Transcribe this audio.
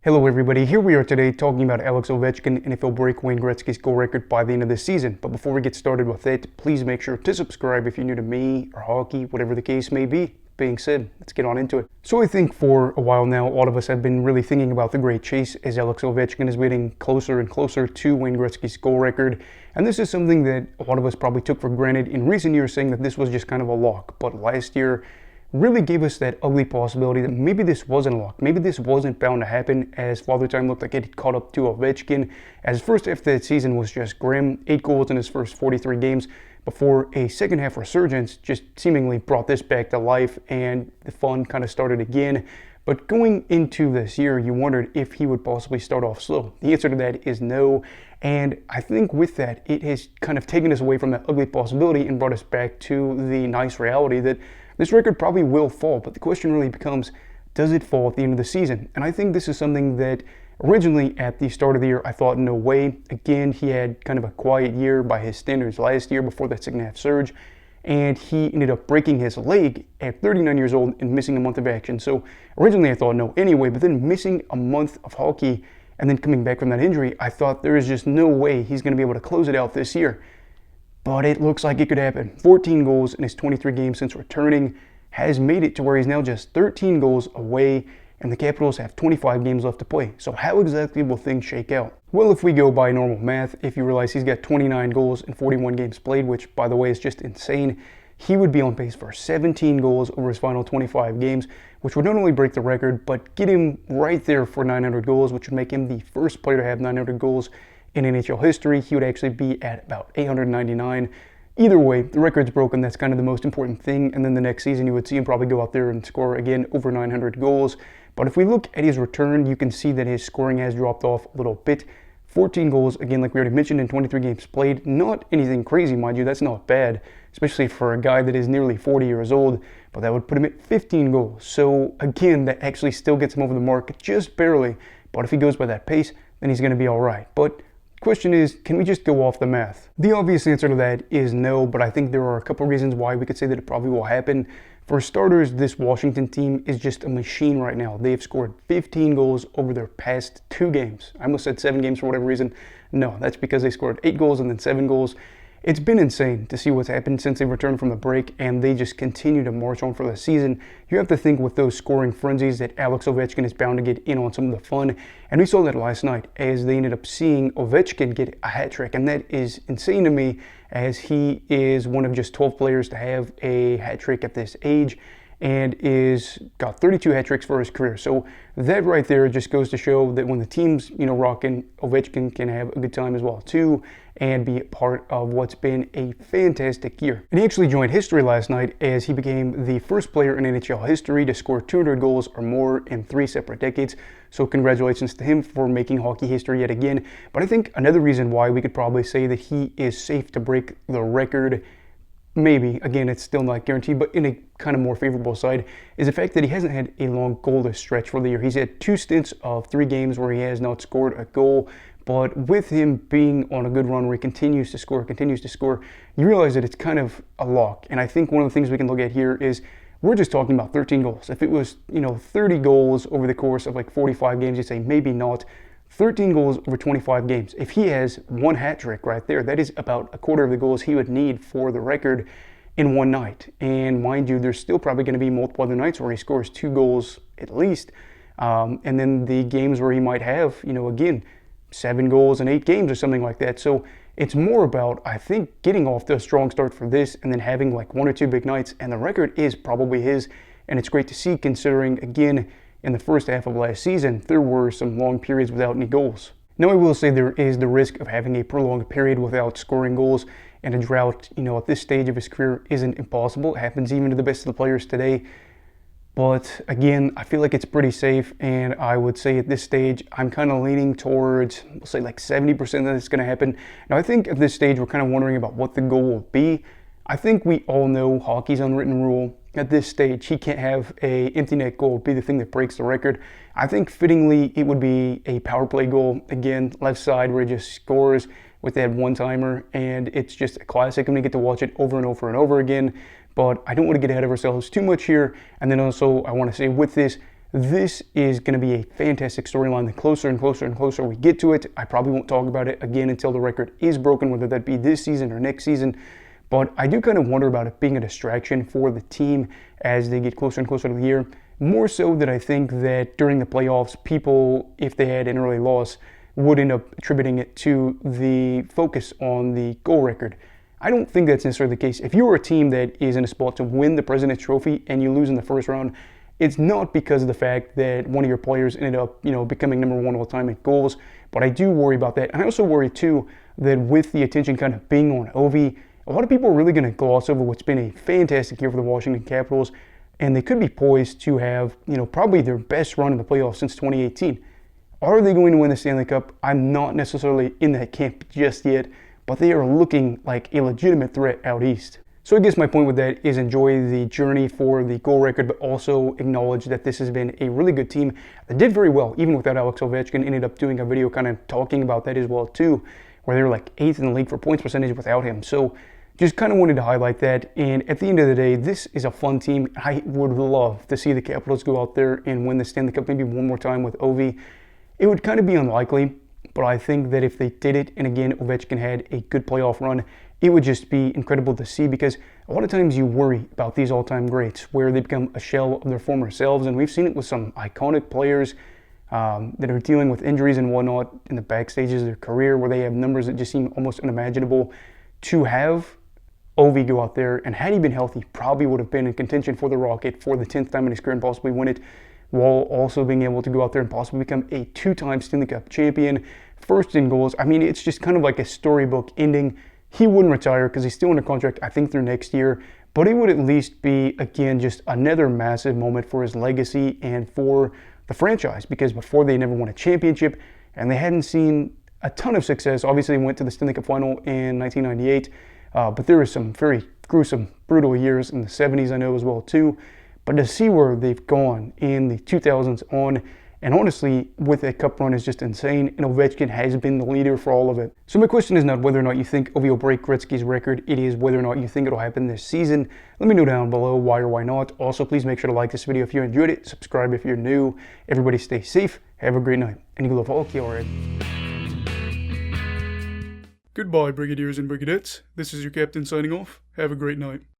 Hello everybody, here we are today talking about Alex Ovechkin and if he'll break Wayne Gretzky's goal record by the end of this season. But before we get started with it, please make sure to subscribe if you're new to me or hockey, whatever the case may be. Being said, let's get on into it. So I think for a while now, all of us have been really thinking about the great chase as Alex Ovechkin is getting closer and closer to Wayne Gretzky's goal record. And this is something that a lot of us probably took for granted in recent years, saying that this was just kind of a lock. But last year really gave us that ugly possibility that maybe this wasn't a lock. Maybe this wasn't bound to happen, as Father Time looked like it had caught up to Ovechkin, as his first half of that season was just grim. 8 goals in his first 43 games before a second half resurgence just seemingly brought this back to life and the fun kind of started again. But going into this year, you wondered if he would possibly start off slow. The answer to that is no. And I think with that, it has kind of taken us away from that ugly possibility and brought us back to the nice reality that this record probably will fall, but the question really becomes, does it fall at the end of the season? And I think this is something that originally at the start of the year, I thought no way. Again, he had kind of a quiet year by his standards last year before that second half surge, and he ended up breaking his leg at 39 years old and missing a month of action. So originally I thought no anyway, but then missing a month of hockey and then coming back from that injury, I thought there is just no way he's going to be able to close it out this year. But it looks like it could happen. 14 goals in his 23 games since returning has made it to where he's now just 13 goals away, and the Capitals have 25 games left to play. So how exactly will things shake out? Well, if we go by normal math, if you realize he's got 29 goals in 41 games played, which by the way is just insane, he would be on pace for 17 goals over his final 25 games, which would not only break the record, but get him right there for 900 goals, which would make him the first player to have 900 goals in NHL history. He would actually be at about 899. Either way, the record's broken. That's kind of the most important thing. And then the next season, you would see him probably go out there and score again over 900 goals. But if we look at his return, you can see that his scoring has dropped off a little bit. 14 goals, again, like we already mentioned, in 23 games played. Not anything crazy, mind you. That's not bad, especially for a guy that is nearly 40 years old. But that would put him at 15 goals. So again, that actually still gets him over the mark just barely. But if he goes by that pace, then he's going to be all right. But question is, can we just go off the math? The obvious answer to that is no, but I think there are a couple reasons why we could say that it probably will happen. For starters, this Washington team is just a machine right now. They've scored 15 goals over their past 2 games. I almost said 7 games for whatever reason. No, that's because they scored 8 goals and then 7 goals. It's been insane to see what's happened since they returned from the break, and they just continue to march on for the season. You have to think with those scoring frenzies that Alex Ovechkin is bound to get in on some of the fun, and we saw that last night as they ended up seeing Ovechkin get a hat trick, and that is insane to me as he is one of just 12 players to have a hat trick at this age and is got 32 hat tricks for his career. So that right there just goes to show that when the team's, rocking, Ovechkin can have a good time as well too and be part of what's been a fantastic year. And he actually joined history last night as he became the first player in NHL history to score 200 goals or more in 3 separate decades. So congratulations to him for making hockey history yet again. But I think another reason why we could probably say that he is safe to break the record, maybe, again, it's still not guaranteed, but in a kind of more favorable side, is the fact that he hasn't had a long goalless stretch for the year. He's had 2 stints of 3 games where he has not scored a goal, but with him being on a good run where he continues to score, you realize that it's kind of a lock. And I think one of the things we can look at here is we're just talking about 13 goals. If it was, 30 goals over the course of like 45 games, you'd say maybe not. 13 goals over 25 games. If he has 1 hat trick right there, that is about a quarter of the goals he would need for the record in one night. And mind you, there's still probably going to be multiple other nights where he scores 2 goals at least. And then the games where he might have, again, 7 goals in 8 games or something like that. So it's more about, I think, getting off to a strong start for this and then having like 1 or 2 big nights. And the record is probably his. And it's great to see considering, again, in the first half of last season, there were some long periods without any goals. Now, I will say there is the risk of having a prolonged period without scoring goals, and a drought, at this stage of his career isn't impossible. It happens even to the best of the players today. But again, I feel like it's pretty safe, and I would say at this stage, I'm kind of leaning towards, we'll say like 70% that it's going to happen. Now, I think at this stage, we're kind of wondering about what the goal will be. I think we all know hockey's unwritten rule. At this stage, he can't have a empty net goal be the thing that breaks the record. I think fittingly, it would be a power play goal. Again, left side where he just scores with that one-timer, and it's just a classic. I'm going to get to watch it over and over and over again. But I don't want to get ahead of ourselves too much here. And then also, I want to say with this, This is going to be a fantastic storyline. The closer and closer and closer we get to it, I probably won't talk about it again until the record is broken, whether that be this season or next season. But I do kind of wonder about it being a distraction for the team as they get closer and closer to the year. More so that I think that during the playoffs, people, if they had an early loss, would end up attributing it to the focus on the goal record. I don't think that's necessarily the case. If you are a team that is in a spot to win the President's Trophy and you lose in the first round, it's not because of the fact that one of your players ended up, becoming number one all the time in goals. But I do worry about that. And I also worry, too, that with the attention kind of being on Ovi, a lot of people are really going to gloss over what's been a fantastic year for the Washington Capitals. And they could be poised to have, probably their best run in the playoffs since 2018. Are they going to win the Stanley Cup? I'm not necessarily in that camp just yet, but they are looking like a legitimate threat out east. So I guess my point with that is enjoy the journey for the goal record, but also acknowledge that this has been a really good team that did very well, even without Alex Ovechkin. Ended up doing a video kind of talking about that as well too, where they were like 8th in the league for points percentage without him. So just kind of wanted to highlight that. And at the end of the day, this is a fun team. I would love to see the Capitals go out there and win the Stanley Cup maybe one more time with Ovi. It would kind of be unlikely, but I think that if they did it, and again, Ovechkin had a good playoff run, it would just be incredible to see, because a lot of times you worry about these all-time greats where they become a shell of their former selves, and we've seen it with some iconic players that are dealing with injuries and whatnot in the back stages of their career, where they have numbers that just seem almost unimaginable. To have Ovi go out there, and had he been healthy, probably would have been in contention for the Rocket for the 10th time in his career and possibly win it, while also being able to go out there and possibly become a 2-time Stanley Cup champion, first in goals. I mean, it's just kind of like a storybook ending. He wouldn't retire because he's still under contract, I think, through next year, but it would at least be, again, just another massive moment for his legacy and for the franchise, because before they never won a championship and they hadn't seen a ton of success. Obviously, they went to the Stanley Cup final in 1998, but there were some very gruesome, brutal years in the 70s, I know, as well, too. But to see where they've gone in the 2000s on, and honestly, with a cup run is just insane, and Ovechkin has been the leader for all of it. So my question is not whether or not you think Ovi will break Gretzky's record, it is whether or not you think it'll happen this season. Let me know down below why or why not. Also, please make sure to like this video if you enjoyed it, subscribe if you're new. Everybody stay safe, have a great night, and you love hockey, alright? Goodbye, Brigadiers and Brigadettes. This is your captain signing off. Have a great night.